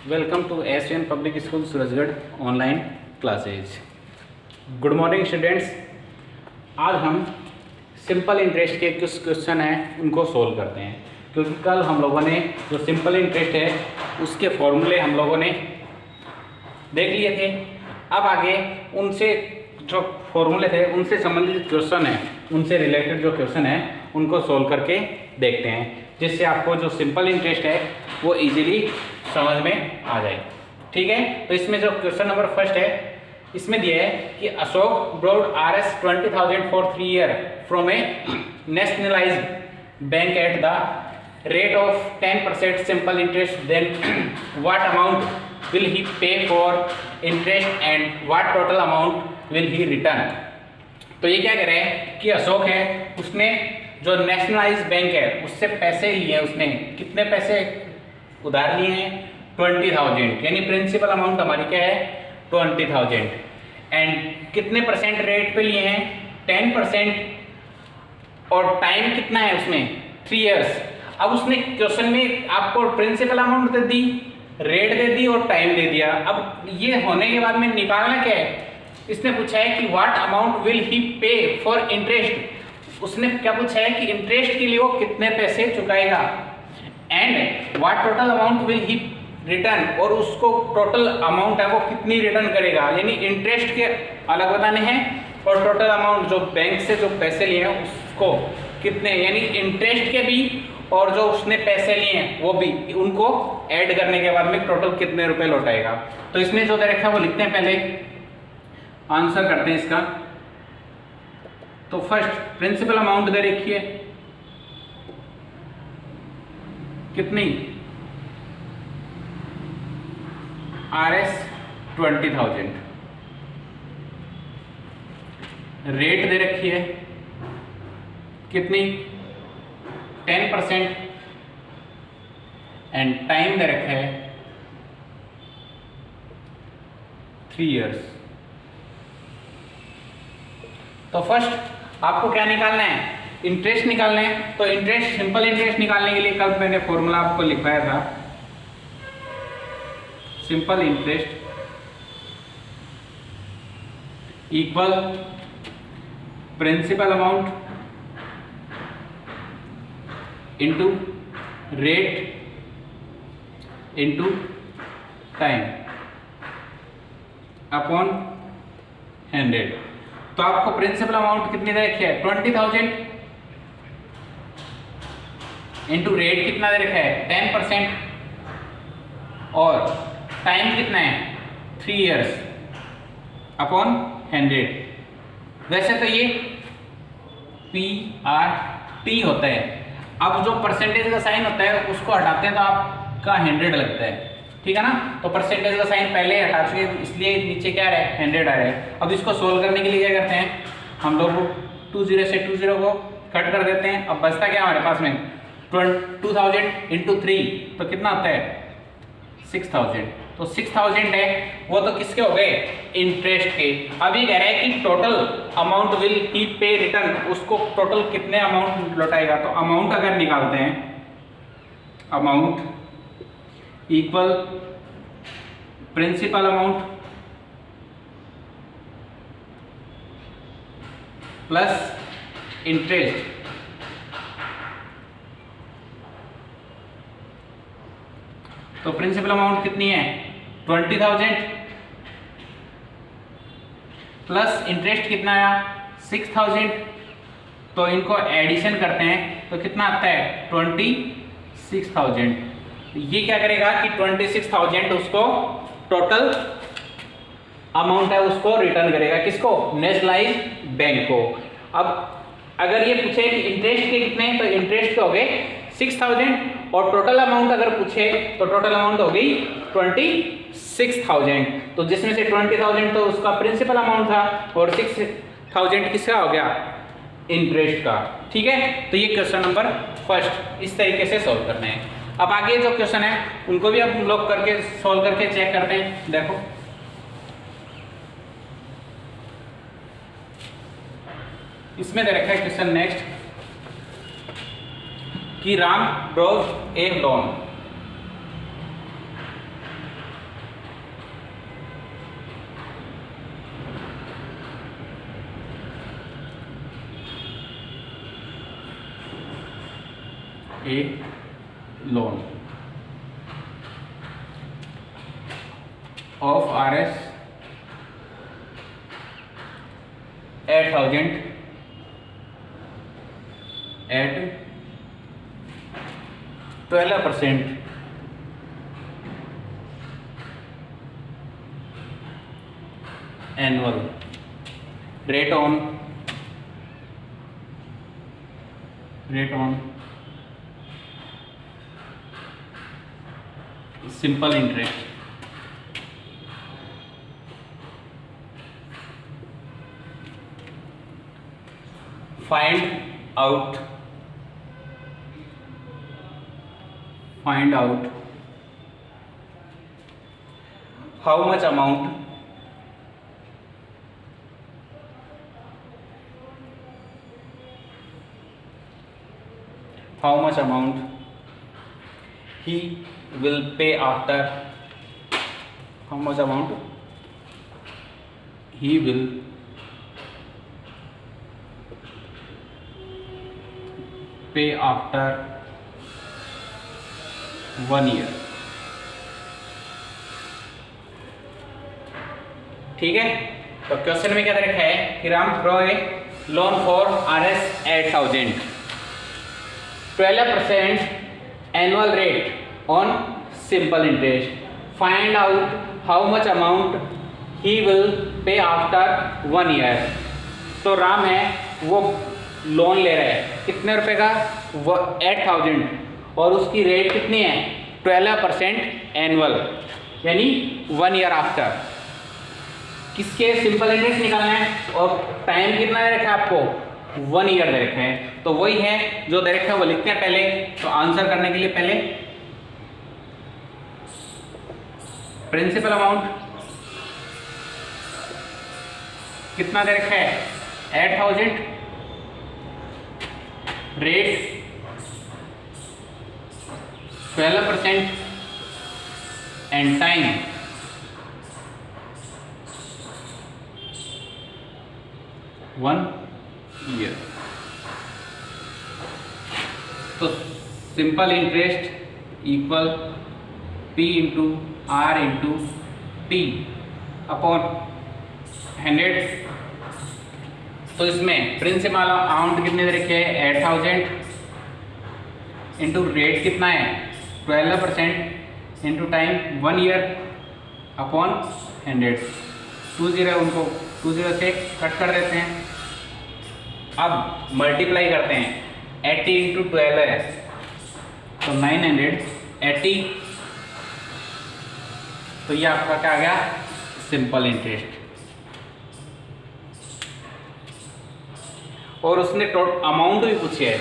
Welcome to SVN public school Surajgarh online classes. Good morning students. आज हम simple interest के कुछ क्वेश्चन हैं उनको सोल्व करते हैं, क्योंकि कल हम लोगों ने जो सिंपल इंटरेस्ट है उसके फॉर्मूले हम लोगों ने देख लिए थे। अब आगे उनसे जो फॉर्मूले थे उनसे संबंधित क्वेश्चन है, उनसे रिलेटेड जो क्वेश्चन है उनको सोल्व करके देखते हैं, जिससे आपको जो सिंपल इंटरेस्ट है वो इजीली समझ में आ जाए। ठीक है, तो इसमें जो क्वेश्चन नंबर फर्स्ट है, इसमें दिया है कि Ashok borrowed Rs 20,000 for 3 year from a nationalised bank at the rate of 10% simple interest, then what amount will he pay for interest and what total amount will he return. तो ये क्या कह रहे हैं कि अशोक है, उसने जो नेशनलाइज्ड बैंक है उससे पैसे लिए, उसने कितने पैसे उधार लिए हैं 20,000, यानी प्रिंसिपल अमाउंट हमारी क्या है 20,000, एंड कितने परसेंट रेट पे लिए हैं 10%, और टाइम कितना है उसमें 3 इयर्स। अब उसने क्वेश्चन में आपको प्रिंसिपल अमाउंट दे दी, रेट दे दी और टाइम दे दिया। अब ये होने के बाद में निकालना क्या है, इसने पूछा है कि what amount will he pay for interest. उसने क्या पूछा है कि इंटरेस्ट के लिए वो कितने पैसे चुकाएगा, and what total amount will he return, और उसको टोटल अमाउंट है वो कितनी रिटर्न करेगा। यानी इंटरेस्ट के अलग बताने हैं और टोटल अमाउंट जो बैंक से जो पैसे लिए हैं उसको कितने, यानी इंटरेस्ट के भी और जो उसने पैसे लिए हैं वो भी, उनको ऐड करने के बाद में टोटल कितने रुपए लौटाएगा। तो इसमें जो दे रखा है वो लिखते हैं, पहले आंसर करते हैं इसका। तो फर्स्ट प्रिंसिपल अमाउंट दे रखी है कितनी, Rs 20,000, रेट दे रखी है कितनी 10%, एंड टाइम दे रखा है 3 इयर्स। तो फर्स्ट आपको क्या निकालना है, इंटरेस्ट निकालना है। तो इंटरेस्ट, सिंपल इंटरेस्ट निकालने के लिए कल मैंने फॉर्मूला आपको लिखवाया था, simple interest equal principal amount into rate into time upon 100। तो आपको प्रिंसिपल अमाउंट कितनी दे रखी है 20,000, इंटू रेट कितना दे रखा है 10%, और टाइम कितना है 3 इयर्स अपॉन 100। वैसे तो ये PRT होता है, अब जो परसेंटेज का साइन होता है उसको हटाते हैं तो आपका 100 लगता है, ठीक है ना। तो परसेंटेज का साइन पहले हटा चुके, इसलिए नीचे क्या आ रहा है 100 आ रहा है। अब इसको सोल्व करने के लिए क्या करते हैं हम लोग, 20 से 20 को कट कर देते हैं। अब बचता क्या हमारे पास में 2000 इंटू 3, तो कितना होता है 6,000। तो 6,000 है वो तो किसके हो गए इंटरेस्ट के। अभी कह रहा है कि टोटल अमाउंट विल ही पे रिटर्न, उसको टोटल कितने अमाउंट लौटाएगा। तो अमाउंट अगर निकालते हैं, amount equal principal amount plus interest, तो प्रिंसिपल अमाउंट कितनी है 20,000 प्लस इंटरेस्ट कितना आया 6,000। तो इनको एडिशन करते हैं तो कितना आता है 26,000। ये क्या करेगा कि 26,000 उसको टोटल अमाउंट है उसको रिटर्न करेगा, किसको नेशनलाइज्ड बैंक को। अब अगर ये पूछे कि इंटरेस्ट के कितने हैं, तो इंटरेस्ट के हो गए 6,000, और टोटल अमाउंट अगर पूछे तो टोटल अमाउंट हो गई 26,000। तो जिसमें से 20,000 तो उसका प्रिंसिपल अमाउंट था और 6,000 किसका हो गया इंटरेस्ट का। ठीक है, तो ये क्वेश्चन नंबर फर्स्ट इस तरीके से सॉल्व करना है। अब आगे जो क्वेश्चन है उनको भी हम लोग करके सॉल्व करके चेक करते हैं। देखो इसमें दे रखा है क्वेश्चन नेक्स्ट कि Ram draws a loan a loan of Rs 8,000 at 12% annual rate on simple interest. Find out how much amount he will pay after he will pay after 1 year. ठीक है, तो क्वेश्चन में क्या दे रखा है कि Ram draw a loan for Rs 8,000 12% annual rate on simple interest. Find out how much amount he will pay after 1 year. तो राम है वो लोन ले रहा है कितने रुपए का, 8,000 और उसकी रेट कितनी है 12% एनुअल यानी 1 ईयर आफ्टर. किसके सिंपल इंटरेस्ट निकालना है और टाइम कितना दे रखा है आपको 1 ईयर दे रखा है. तो वही है जो दे रखा है वो लिखते हैं पहले. तो आंसर करने के लिए पहले प्रिंसिपल अमाउंट कितना दे रखा है 8,000 रेट 12% एंड टाइम 1 ईयर. तो simple interest equal P into R into T upon 100. तो इसमें प्रिंसिपल अमाउंट कितने दे रखे हैं 8,000 इंटू रेट कितना है 12% इंटू टाइम 1 ईयर अपॉन 100. 20 उनको 20 से कट कर देते हैं. अब मल्टीप्लाई करते हैं 80 इंटू 12 है तो 980. तो ये आपका क्या आ गया सिंपल इंटरेस्ट. और उसने अमाउंट भी पूछी है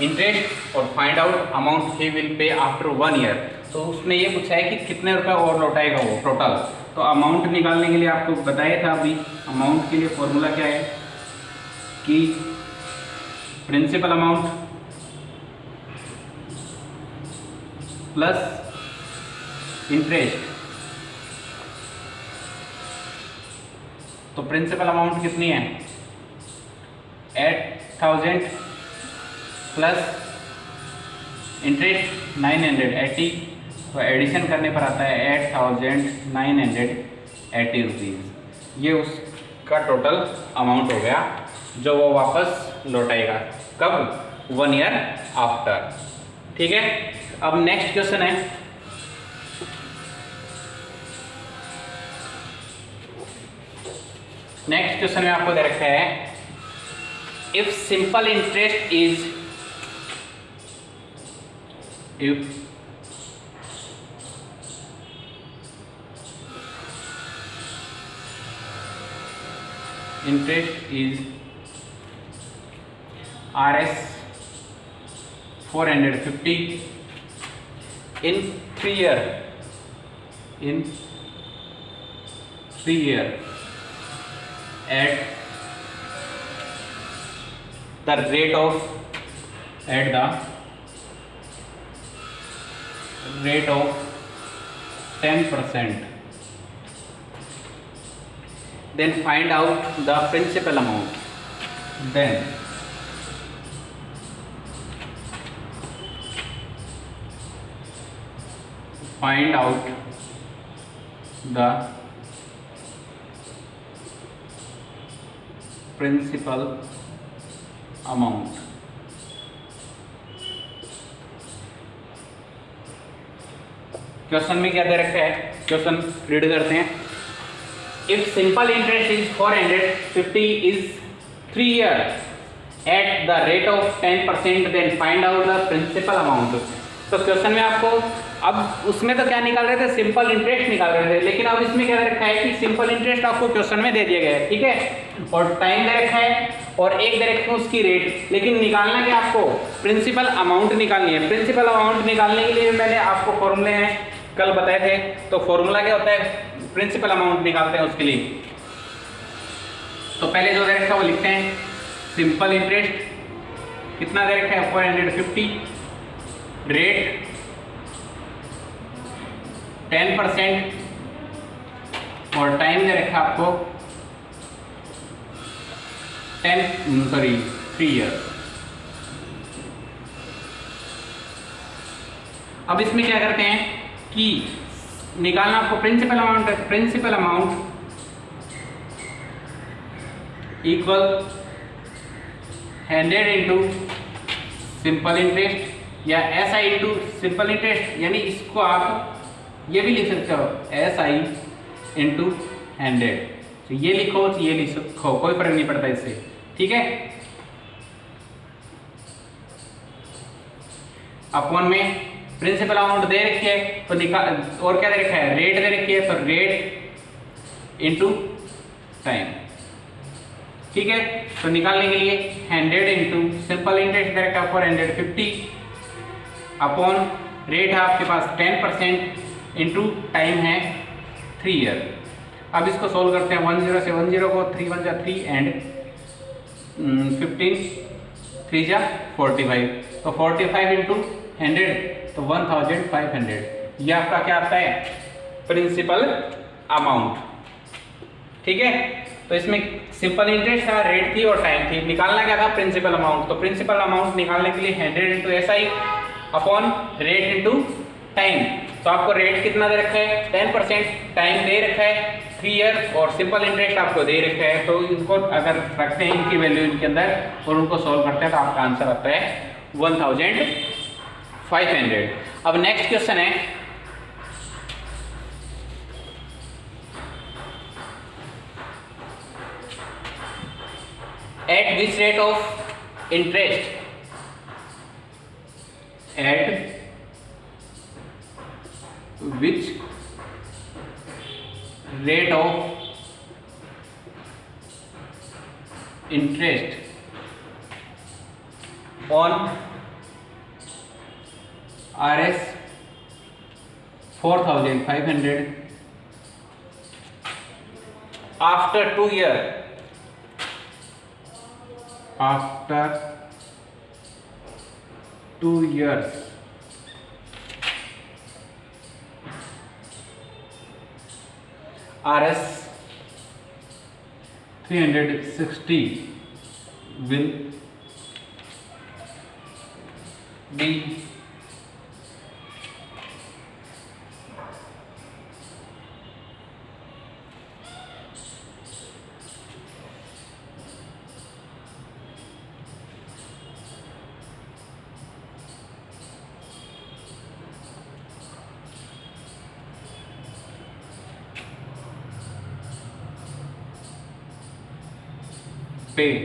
इंटरेस्ट और find out amount he will pay after 1 year. तो उसने ये पूछा है कि कितने रुपए और लौटाएगा वो टोटल. तो अमाउंट निकालने के लिए आपको बताया था अभी. अमाउंट के लिए फॉर्मूला क्या है कि प्रिंसिपल अमाउंट प्लस इंटरेस्ट. तो प्रिंसिपल अमाउंट कितनी है 8,000 प्लस इंटरेस्ट 980. तो एडिशन करने पर आता है 8,980 रुपीज़. ये उसका टोटल अमाउंट हो गया जो वो वापस लौटाएगा कब 1 ईयर आफ्टर. ठीक है, अब नेक्स्ट क्वेश्चन है नेक्स्ट क्वेश्चन में आपको दे रखा है if simple interest is Rs 450 in 3 year at the rate of 10%. Then find out the principal amount. Then find out the principal amount. Question में क्या दे रखा है, क्वेश्चन रीड करते हैं। If simple interest is 450 is 3 year at the rate of 10%, then find out the principal amount. तो question में आपको अब उसमें तो क्या निकाल रहे थे, सिंपल इंटरेस्ट निकाल रहे थे, लेकिन अब इसमें क्या दे रखा है कि सिंपल इंटरेस्ट आपको क्वेश्चन में दे दिया गया है, ठीक है, और टाइम दे रखा है और एक दे रखे हैं उसकी रेट, लेकिन निकालना क्या आपको, प्रिंसिपल अमाउंट निकालनी है। प्रिंसिपल अमाउंट निकालने के लिए मैंने आपको फॉर्मूले हैं कल बताए थे, तो फॉर्मूला क्या होता है, प्रिंसिपल अमाउंट निकालते हैं उसके लिए। तो पहले जो दे रखा है वो लिखते हैं, सिंपल इंटरेस्ट कितना दे रखा है 450, रेट 10% और टाइम दे रखा है आपको 3 ईयर। अब इसमें क्या करते हैं कि निकालना आपको प्रिंसिपल अमाउंट है। Principal amount equal 100 into simple interest या SI इंटू सिंपल इंटरेस्ट, यानी इसको आप ये भी लिख सकते हो SI इंटू 100। तो ये लिखो तो ये लिखो, कोई फर्क नहीं पड़ता इससे, ठीक है। अपॉन में प्रिंसिपल अमाउंट दे रखी है तो निकाल, और क्या दे रखा है, रेट दे रखी है, तो रेट इंटू टाइम, ठीक है। तो निकालने के लिए 100 इंटू सिंपल इंटरेस्ट दे रखा है 450 अपॉन रेट है आपके पास 10% इंटू टाइम है 3 ईयर। अब इसको सोल्व करते हैं, 10 से 10 को 3 1 जा 3 एंड 15 3 जा 45, तो 45 इंटू 100 तो 1500। ये आपका क्या आता है, प्रिंसिपल अमाउंट, ठीक है। तो इसमें सिंपल इंटरेस्ट था, रेट थी और टाइम थी, निकालना क्या था, प्रिंसिपल अमाउंट। तो प्रिंसिपल अमाउंट निकालने के लिए 100 into SI upon rate into time. तो आपको रेट कितना दे रखा है 10%, टाइम दे रखा है 3 ईयर और सिंपल इंटरेस्ट आपको दे रखा है। तो इनको अगर रखते हैं इनकी वैल्यू इनके अंदर और उनको सॉल्व करते हैं तो आपका आंसर आता है 1500। अब नेक्स्ट क्वेश्चन है, at which rate of interest, at which rate of interest on RS 4500 after 2 years, after 2 years RS 360 will be pay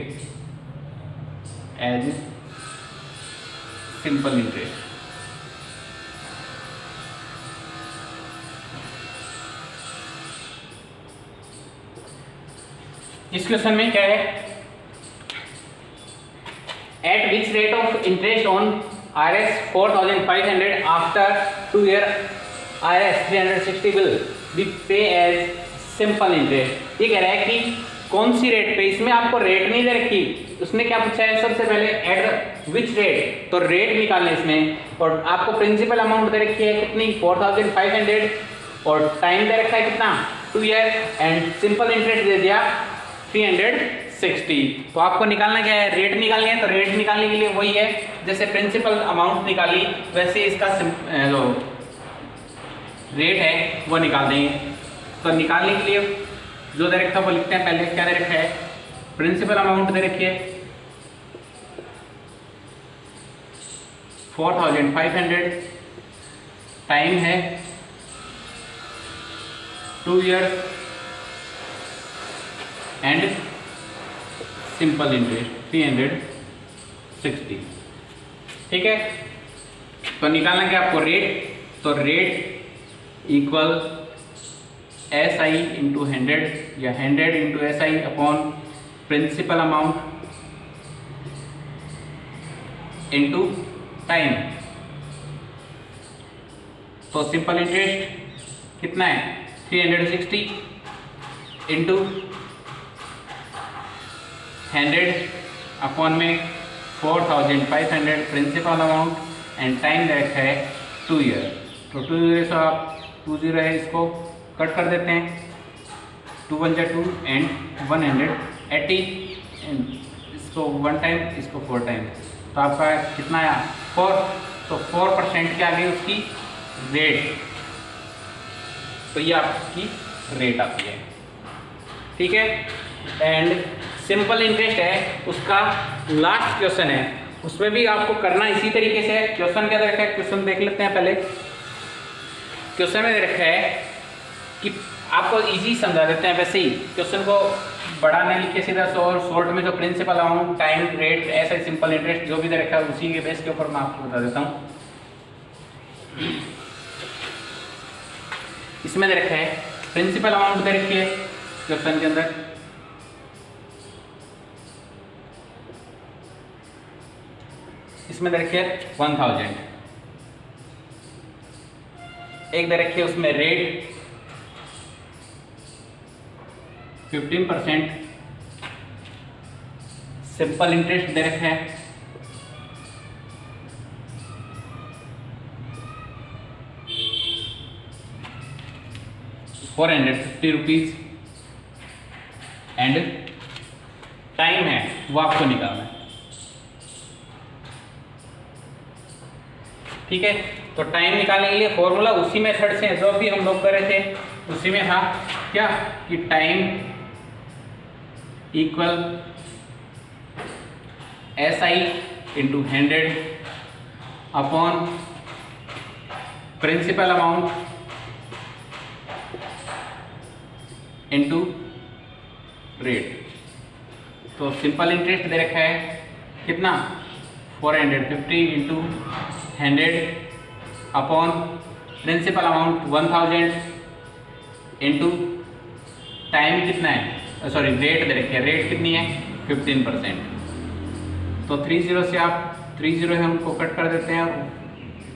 as simple interest। इस क्वेश्चन में क्या है, at which rate of interest on RS 4500 after 2 year RS 360 will be pay as simple interest। ये कह रहा है कि कौन सी रेट पे, इसमें आपको रेट नहीं दे रखी, उसने क्या पूछा है, सबसे पहले एट विच रेट, तो रेट निकालने इसमें, और आपको प्रिंसिपल अमाउंट दे रखी है कितनी 4500 और टाइम दे रखा है कितना 2 ईयर एंड सिंपल इंटरेस्ट दे दिया 360। तो आपको निकालना क्या है, रेट निकालनी है। तो रेट निकालने के लिए वही है जैसे प्रिंसिपल अमाउंट निकाली वैसे इसका रेट है वो निकाल देंगे। तो निकालने के लिए जो दे रखा है वो लिखते हैं। पहले क्या दे रखा है, प्रिंसिपल अमाउंट दे रखी है 4500, टाइम है 2 years एंड सिंपल इंटरेस्ट 360। ठीक है, तो निकालना क्या आपको रेट, तो rate equal S I into 100 या 100 into S I upon principal amount into time. तो सिंपल इंटरेस्ट कितना है 360 इंटू 100 अपॉन में 4500 प्रिंसिपल अमाउंट एंड टाइम दे रखा है 2 year। तो 2 year से आप 20 है, इसको कट कर देते हैं, 2 1 जा 2 एंड 180 एंड इसको 1 टाइम, इसको 4 टाइम, तो आपका कितना आया 4। तो 4% क्या आ गई उसकी रेट, तो ये आपकी रेट आती है। ठीक है, एंड सिंपल इंटरेस्ट है उसका लास्ट क्वेश्चन है, उसमें भी आपको करना इसी तरीके से है। क्वेश्चन क्या दे रखा है, क्वेश्चन देख लेते हैं। पहले क्वेश्चन में दे रखा है कि आपको इजी समझा देते हैं, वैसे ही क्वेश्चन को बड़ा नहीं लिखे सीधा शॉर्ट में जो प्रिंसिपल अमाउंट टाइम रेट ऐसा सिंपल इंटरेस्ट जो भी दे रखा है उसी के बेस के ऊपर मैं आपको बता देता हूँ। इसमें दे रखा है प्रिंसिपल अमाउंट दे रखी है क्वेश्चन के अंदर, इसमें दे रखी है 1000। एक दे रखी है उसमें रेट 15%, सिंपल इंटरेस्ट दे रखा है 450 रुपीज एंड टाइम है वो आपको निकालना है। ठीक है, तो टाइम निकालने के लिए फॉर्मूला उसी मेथड से जो भी हम लोग कर रहे थे उसी में था क्या कि time equal S I into 100 upon principal amount into rate. तो सिंपल इंटरेस्ट दे रखा है कितना 450 into 100 upon principal amount 1000 into time कितना है, सॉरी रेट दे रखी है, रेट कितनी है 15%। तो 30 से आप 30 है उनको कट कर देते हैं,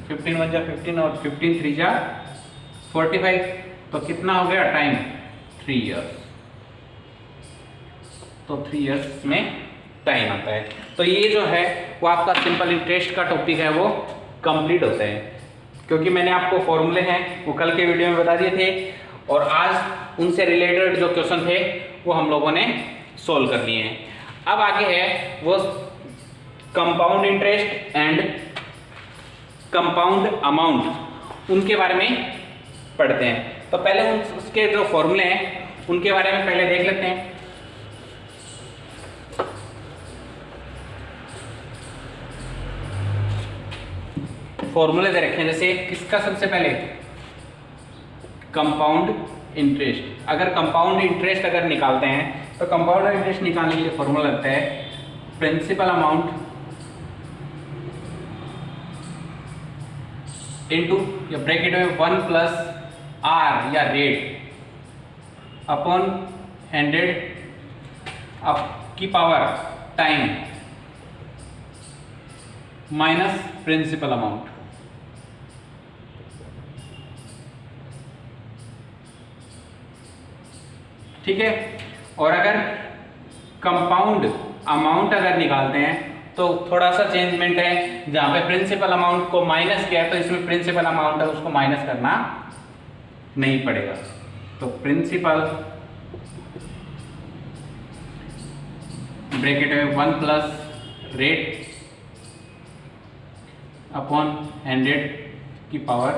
15 1 जा 15 और 15 3 जा 45, तो कितना हो गया टाइम 3 years। तो 3 years में टाइम आता है। तो ये जो है वो आपका सिंपल इंटरेस्ट का टॉपिक है वो कंप्लीट होता है, क्योंकि मैंने आपको फॉर्मूले हैं वो कल के वीडियो में बता दिए थे और आज उनसे रिलेटेड जो क्वेश्चन थे वो हम लोगों ने सोल्व कर लिए हैं। अब आगे है वो compound interest and compound amount, उनके बारे में पढ़ते हैं। तो पहले उसके जो फॉर्मूले हैं उनके बारे में पहले देख लेते हैं। फॉर्मूले दे रखे हैं, जैसे किसका सबसे पहले कंपाउंड इंटरेस्ट। अगर कंपाउंड इंटरेस्ट अगर निकालते हैं तो कंपाउंड इंटरेस्ट निकालने के लिए फॉर्मूला लगता है प्रिंसिपल अमाउंट इनटू या ब्रैकेट में 1 प्लस आर या रेट अपॉन 100 अप की power time minus principal amount. ठीक है, और अगर कंपाउंड अमाउंट अगर निकालते हैं तो थोड़ा सा चेंजमेंट है, जहां पे प्रिंसिपल अमाउंट को माइनस किया है तो इसमें प्रिंसिपल अमाउंट है उसको माइनस करना नहीं पड़ेगा। तो प्रिंसिपल ब्रैकेट में 1 प्लस रेट अपॉन 100 की पावर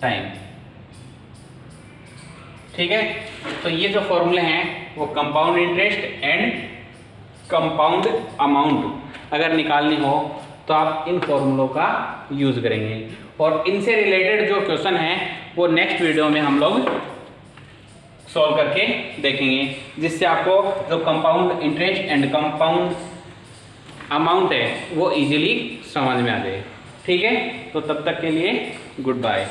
टाइम ठीक है। तो ये जो फॉर्मूले हैं वो compound interest and compound amount अगर निकालनी हो तो आप इन फॉर्मूलों का यूज़ करेंगे, और इनसे रिलेटेड जो क्वेश्चन हैं वो नेक्स्ट वीडियो में हम लोग सॉल्व करके देखेंगे, जिससे आपको जो compound interest and compound amount है वो इजीली समझ में आ जाए। ठीक है, तो तब तक के लिए गुड बाय।